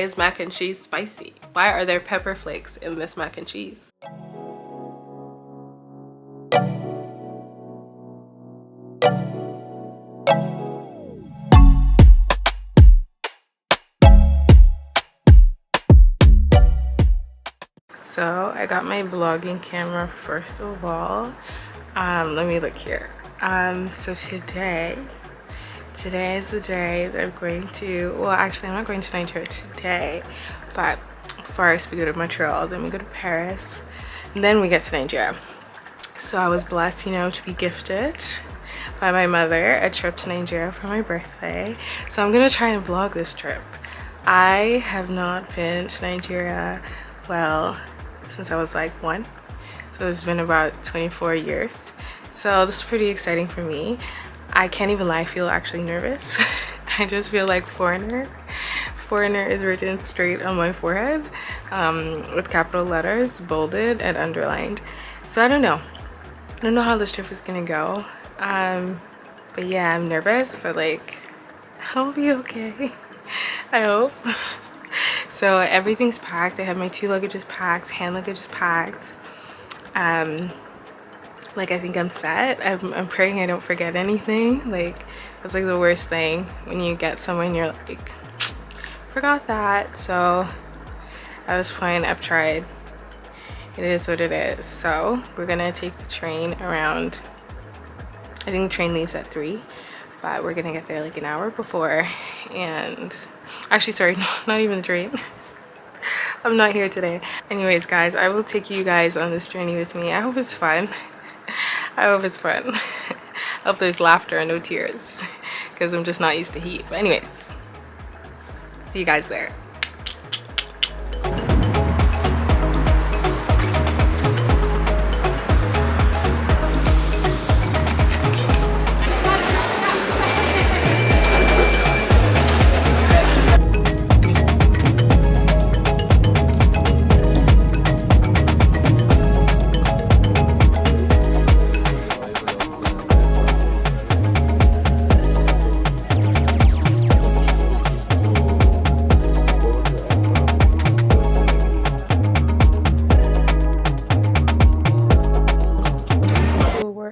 is mac and cheese spicy? Why are there pepper flakes in this mac and cheese? So I got my vlogging camera first of all. Let me look here. So today is the day that I'm going to, well actually I'm not going to Nigeria today, but first we go to Montreal, then we go to Paris, and then we get to Nigeria. So I was blessed, you know, to be gifted by my mother a trip to Nigeria for my birthday. So I'm gonna try and vlog this trip. I have not been to Nigeria, well, since I was like 1, so it's been about 24 years. So this is pretty exciting for me. I can't even lie, I feel actually nervous. I just feel like foreigner is written straight on my forehead, with capital letters, bolded and underlined. So I don't know how this trip is gonna go, but yeah, I'm nervous, but like I'll be okay. I hope. So everything's packed. I have my 2 luggages packed, hand luggages packed. Like I think I'm set. I'm praying I don't forget anything. Like that's like the worst thing when you get somewhere and you're like, forgot that. So at this point I've tried. It is what it is. So we're gonna take the train around, I think the train leaves at 3, but we're gonna get there like an hour before. And actually, sorry, not even the train. I'm not here today. Anyways, guys, I will take you guys on this journey with me. I hope it's fun. I hope it's fun. I hope there's laughter and no tears, because I'm just not used to heat. But anyways, see you guys there.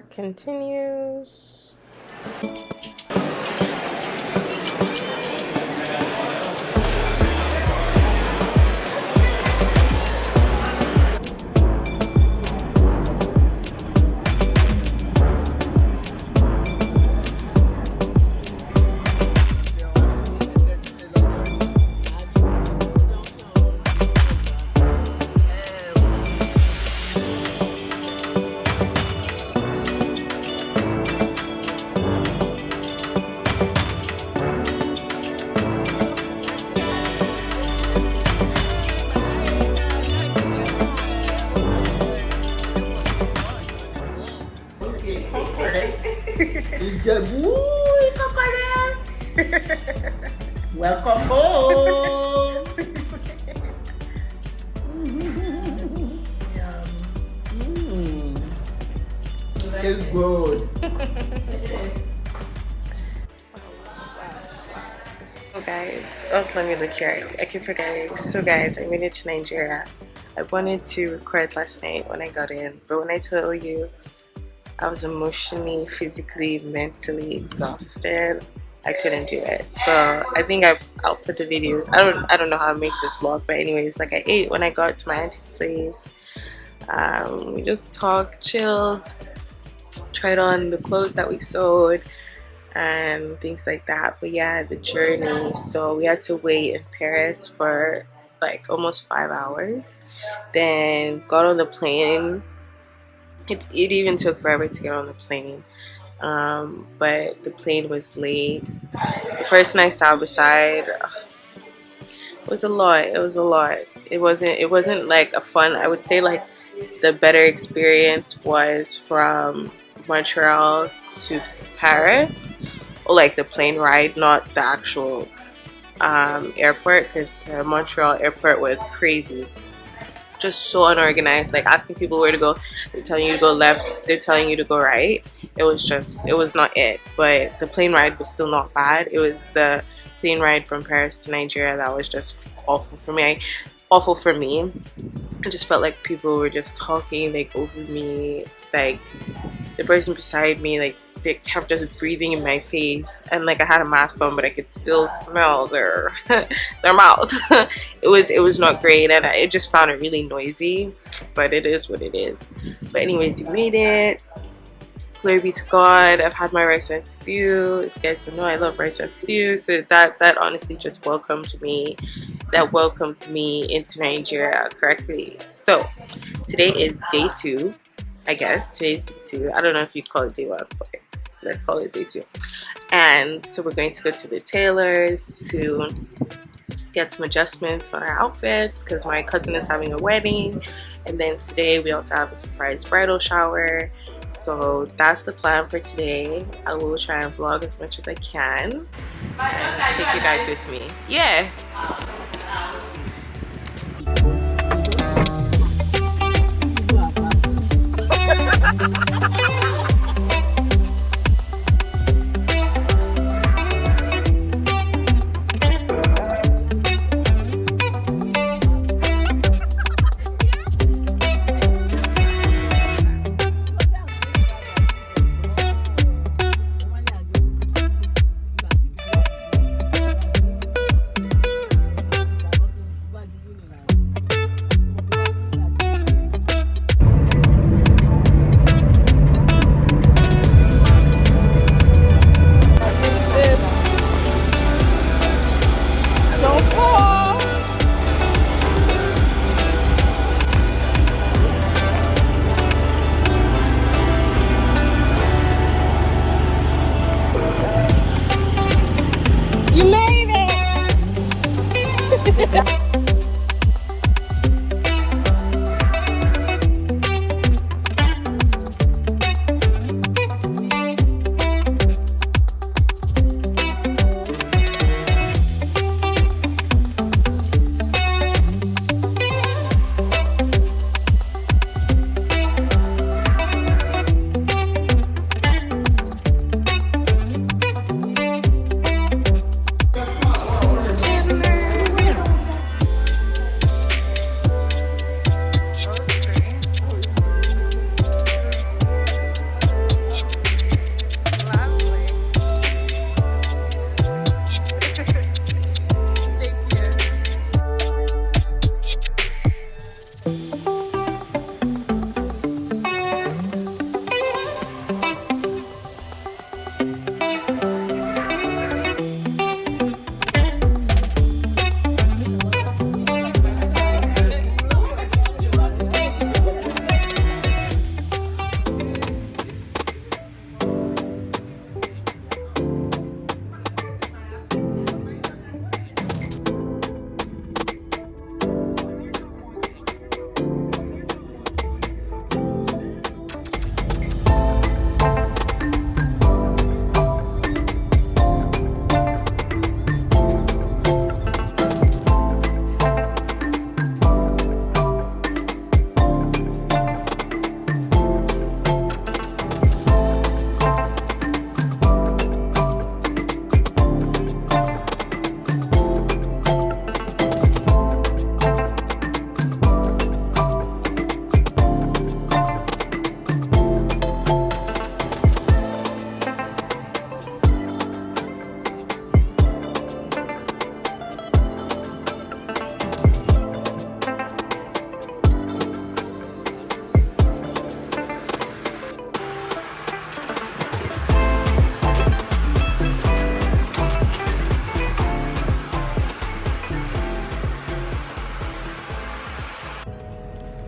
Continues. Welcome home. It's good. So guys, oh, let me look here. I keep forgetting. So guys, I made it to Nigeria. I wanted to record last night when I got in, but when I tell you I was emotionally, physically, mentally exhausted, I couldn't do it. So I think I'll put the videos. I don't know how to make this vlog, but anyways, like I ate when I got to my auntie's place. We just talked, chilled, tried on the clothes that we sewed and things like that. But yeah, the journey, so we had to wait in Paris for like almost 5 hours, then got on the plane. It even took forever to get on the plane, but the plane was late. The person I sat beside, it was a lot. It wasn't like a fun, I would say like the better experience was from Montreal to Paris, or like the plane ride, not the actual airport, because the Montreal airport was crazy, just so unorganized. Like asking people where to go, they're telling you to go left, they're telling you to go right. It was not it. But the plane ride was still not bad. It was the plane ride from Paris to Nigeria that was just awful for me. Awful for me. I just felt like people were just talking like over me, like the person beside me, like they kept just breathing in my face, and like I had a mask on but I could still smell their their mouth. it was not great, and I just found it really noisy, but it is what it is. But anyways, we made it. Glory be to God. I've had my rice and stew. If you guys don't know, I love rice and stew, so that honestly just welcomed me into Nigeria correctly. So today is day 2, I guess. Today's day 2. I don't know if you'd call it day 1, but let's call it day 2. And so we're going to go to the tailor's to get some adjustments on our outfits because my cousin is having a wedding, and then today we also have a surprise bridal shower. So that's the plan for today. I will try and vlog as much as I can and take you guys with me. Yeah. You made it!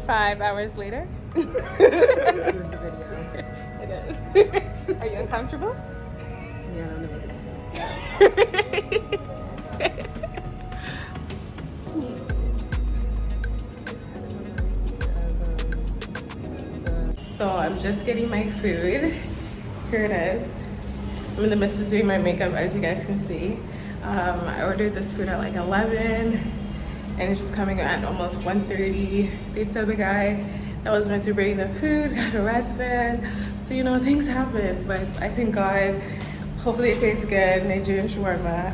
Five hours later. This is the video. It is. Are you uncomfortable? Yeah, I don't know. So I'm just getting my food. Here it is. I'm in the midst of doing my makeup, as you guys can see. I ordered this food at like 11 and it's just coming at almost 1:30. They said the guy that was meant to bring the food got arrested. So you know, things happen, but I thank God. Hopefully it tastes good. Nigerian shawarma.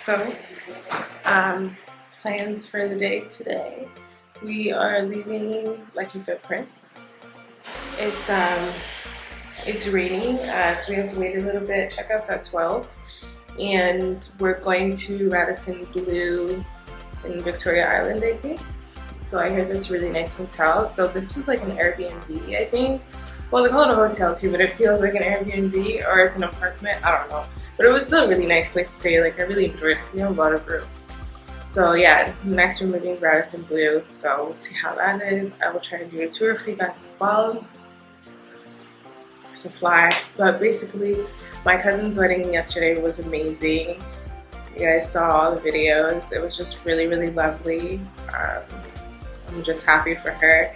So, plans for the day today. We are leaving Lucky Footprints. It's raining, so we have to wait a little bit. Checkout's at 12, and we're going to Radisson Blu in Victoria Island, I think. So I heard that's a really nice hotel. So this was like an Airbnb, I think. Well, they call it a hotel too, but it feels like an Airbnb or it's an apartment. I don't know. But it was still a really nice place to stay. Like I really enjoyed it. We have a lot of room. So yeah, next we're moving to Radisson Blu. So we'll see how that is. I will try and do a tour for you guys as well. There's a fly. But basically, my cousin's wedding yesterday was amazing. You guys saw all the videos. It was just really, really lovely. I'm just happy for her.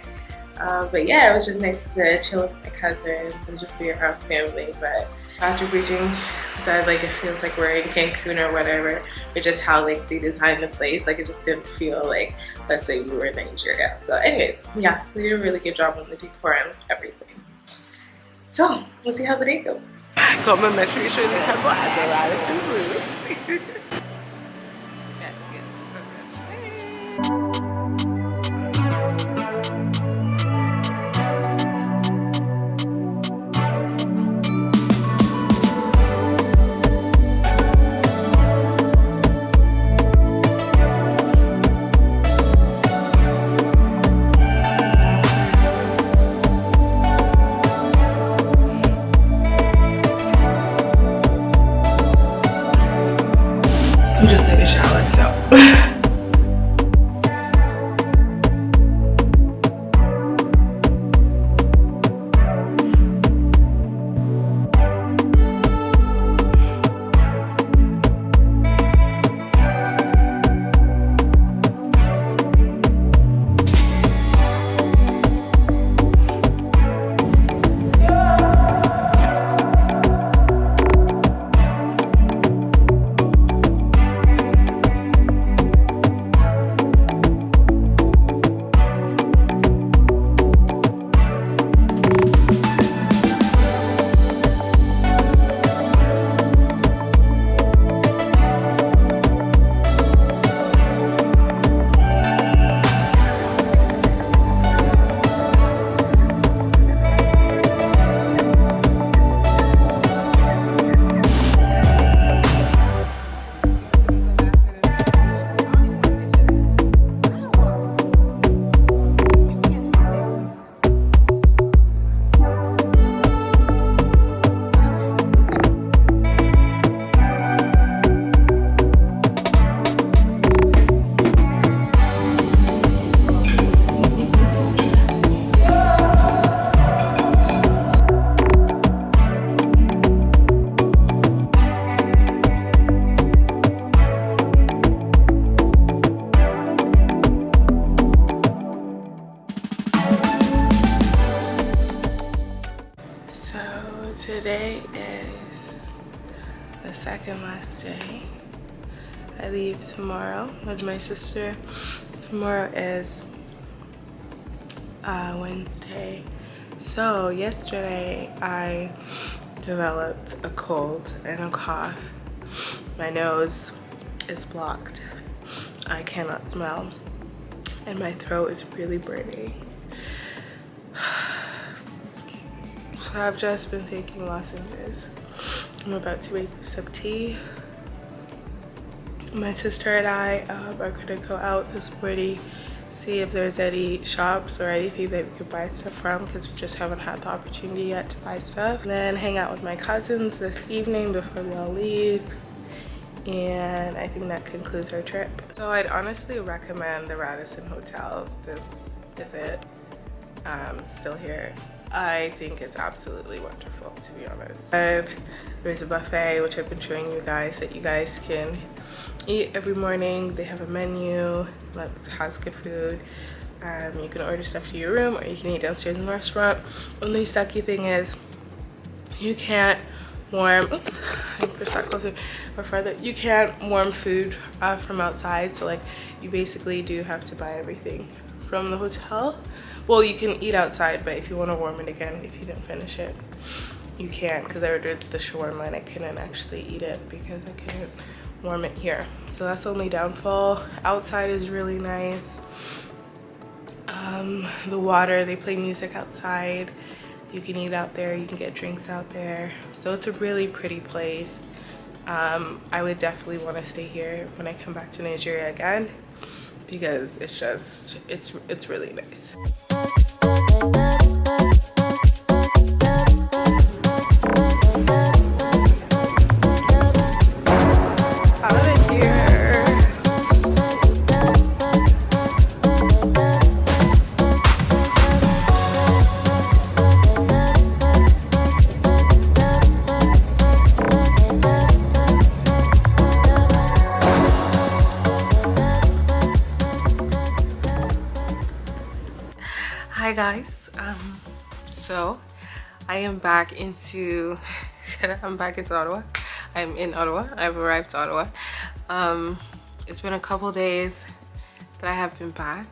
But yeah, it was just nice to chill with my cousins and just be around family. But after Beijing said like it feels like we're in Cancun or whatever, but just how like they designed the place, like it just didn't feel like, let's say we were in Nigeria. So anyways, yeah, they did a really good job on the decor and everything. So we'll see how the day goes. Complimentary in the temple at the Radisson Blu. Just take a shower, so. Today is the second last day. I leave tomorrow with my sister. Tomorrow is Wednesday. So yesterday I developed a cold and a cough. My nose is blocked. I cannot smell. And my throat is really burning. So I've just been taking lozenges. I'm about to make some tea. My sister and I are gonna go out this morning, see if there's any shops or anything that we could buy stuff from, because we just haven't had the opportunity yet to buy stuff. And then hang out with my cousins this evening before we all leave. And I think that concludes our trip. So I'd honestly recommend the Radisson Hotel. This is it. Still here. I think it's absolutely wonderful, to be honest. And there's a buffet, which I've been showing you guys, that you guys can eat every morning. They have a menu that has good food. You can order stuff to your room, or you can eat downstairs in the restaurant. Only sucky thing is you can't warm, oops, I push that closer or further. You can't warm food from outside, so like you basically do have to buy everything from the hotel. Well, you can eat outside, but if you want to warm it again, if you didn't finish it, you can, because I ordered the shawarma and I couldn't actually eat it because I couldn't warm it here. So that's the only downfall. Outside is really nice. The water, they play music outside. You can eat out there, you can get drinks out there. So it's a really pretty place. I would definitely want to stay here when I come back to Nigeria again, because it's just, it's really nice. Hi guys, so I am back into Ottawa. I'm in Ottawa. I've arrived to Ottawa. It's been a couple days that I have been back.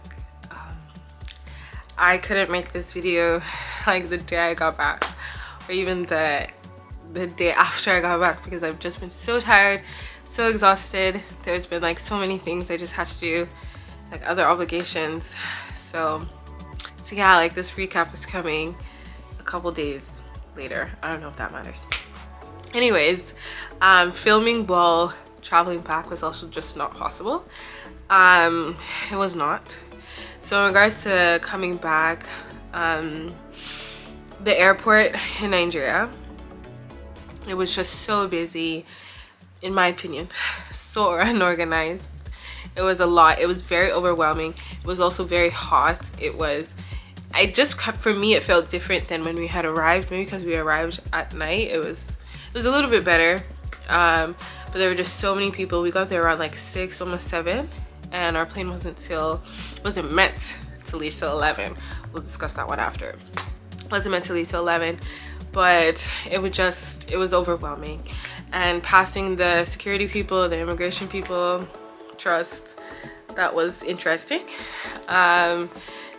I couldn't make this video like the day I got back, or even the day after I got back, because I've just been so tired, so exhausted. There's been like so many things I just had to do, like other obligations. So yeah, like this recap is coming a couple days later. I don't know if that matters. Anyways, filming while traveling back was also just not possible. It was not. So in regards to coming back, the airport in Nigeria, it was just so busy, in my opinion, so unorganized. It was a lot. It was very overwhelming. It was also very hot. For me, it felt different than when we had arrived. Maybe because we arrived at night, it was a little bit better. But there were just so many people. We got there around like 6, almost 7, and our plane wasn't meant to leave till 11. We'll discuss that one after. Wasn't meant to leave till 11, but it was overwhelming. And passing the security people, the immigration people, that was interesting.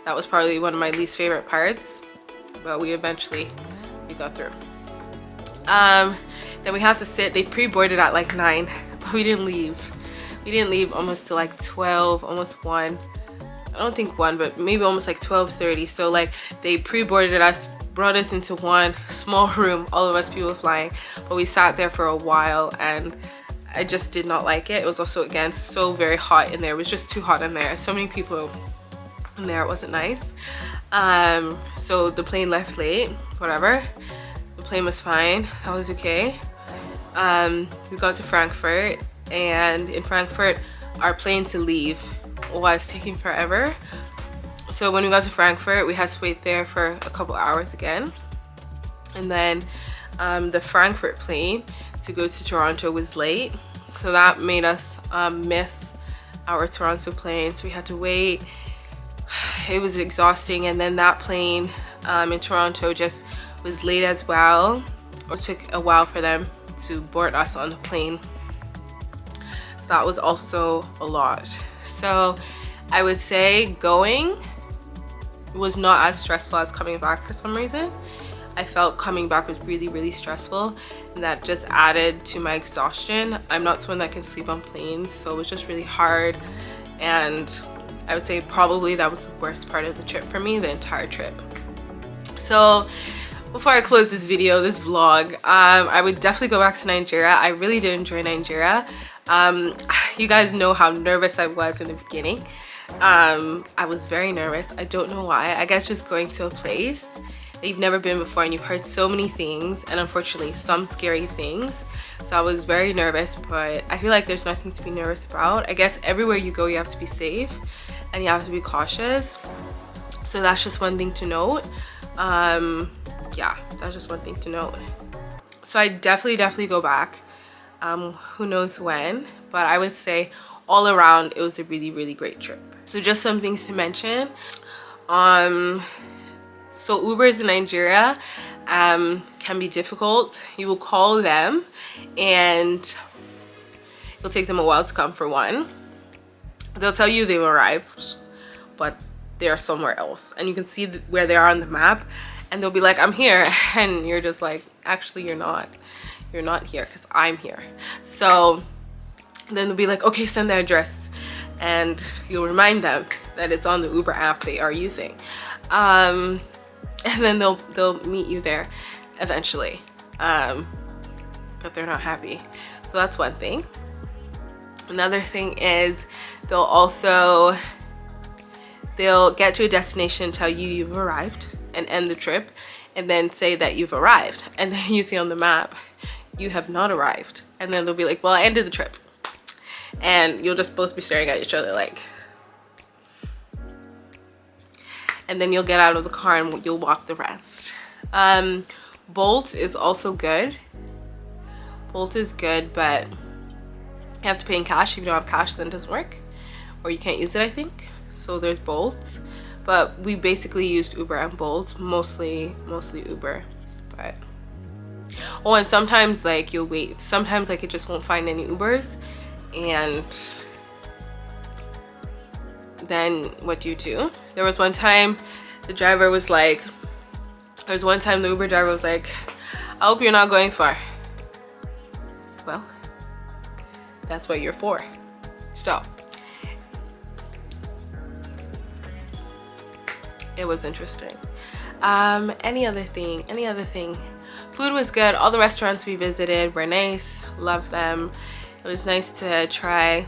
That was probably one of my least favorite parts, but we got through. Then we had to sit. They pre-boarded at like 9, but we didn't leave. We didn't leave almost till like 12, almost 1. I don't think 1, but maybe almost like 12:30. So like they pre-boarded us, brought us into one small room, all of us people flying, but we sat there for a while, and I just did not like it. It was also, again, so very hot in there. It was just too hot in there. So many people in there. It wasn't nice. So the plane left late, whatever. The plane was fine. That was okay. We got to Frankfurt, and in Frankfurt, our plane to leave was taking forever. So when we got to Frankfurt, we had to wait there for a couple hours again. And then the Frankfurt plane to go to Toronto was late. So that made us miss our Toronto plane. So we had to wait. It was exhausting. And then that plane in Toronto just was late as well. It took a while for them to board us on the plane. So that was also a lot. So I would say going was not as stressful as coming back for some reason. I felt coming back was really, really stressful, and that just added to my exhaustion. I'm not someone that can sleep on planes, so it was just really hard. And I would say probably that was the worst part of the trip for me, the entire trip. So before I close this video, this vlog, I would definitely go back to Nigeria. I really did enjoy Nigeria. You guys know how nervous I was in the beginning. I was very nervous. I don't know why. I guess just going to a place that you've never been before, and you've heard so many things, and unfortunately some scary things. So I was very nervous, but I feel like there's nothing to be nervous about. I guess everywhere you go, you have to be safe and you have to be cautious. So that's just one thing to note. Yeah, that's just one thing to note. So I definitely go back. Who knows when, but I would say all around it was a really, really great trip. So just some things to mention. So Ubers in Nigeria can be difficult. You will call them and it'll take them a while to come, for one. They'll tell you they've arrived, but they're somewhere else, and you can see where they are on the map, and they'll be like, I'm here, and you're just like, actually you're not here, because I'm here. So then they'll be like, okay, send the address, and you'll remind them that it's on the Uber app they are using, and then they'll meet you there eventually, but they're not happy. So that's one thing. Another thing is they'll get to a destination, tell you you've arrived, and end the trip, and then say that you've arrived, and then you see on the map you have not arrived, and then they'll be like, well, I ended the trip, and you'll just both be staring at each other like, and then you'll get out of the car and you'll walk the rest. Bolt is also good. Bolt is good, but you have to pay in cash. If you don't have cash, then it doesn't work, or you can't use it, I think. So there's Bolt, but we basically used Uber and Bolt, mostly Uber. But oh, and sometimes like you'll wait, sometimes like it just won't find any Ubers, and then what do you do? There was one time the Uber driver was like, I hope you're not going far. Well, that's what you're for. So it was interesting. Any other thing? Food was good. All the restaurants we visited were nice. Loved them. It was nice to try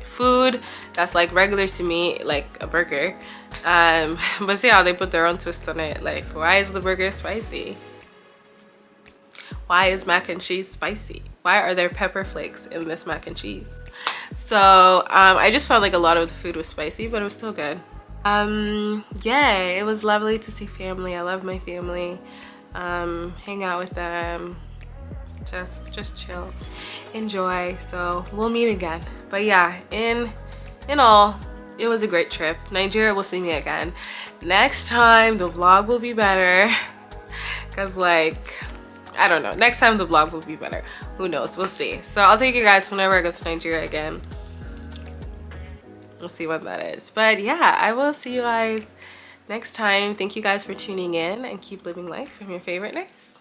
food that's like regular to me, like a burger. But see how they put their own twist on it. Like, why is the burger spicy? Why is mac and cheese spicy? Why are there pepper flakes in this mac and cheese? So I just felt like a lot of the food was spicy, but it was still good. Yeah, it was lovely to see family. I love my family. Hang out with them, just chill, enjoy. So we'll meet again. But yeah, in all, it was a great trip. Nigeria will see me again. Next time the vlog will be better, because like, I don't know, next time the vlog will be better. Who knows? We'll see. So I'll take you guys whenever I go to Nigeria again. We'll see when that is. But yeah, I will see you guys next time. Thank you guys for tuning in, and keep living life from your favorite nurse.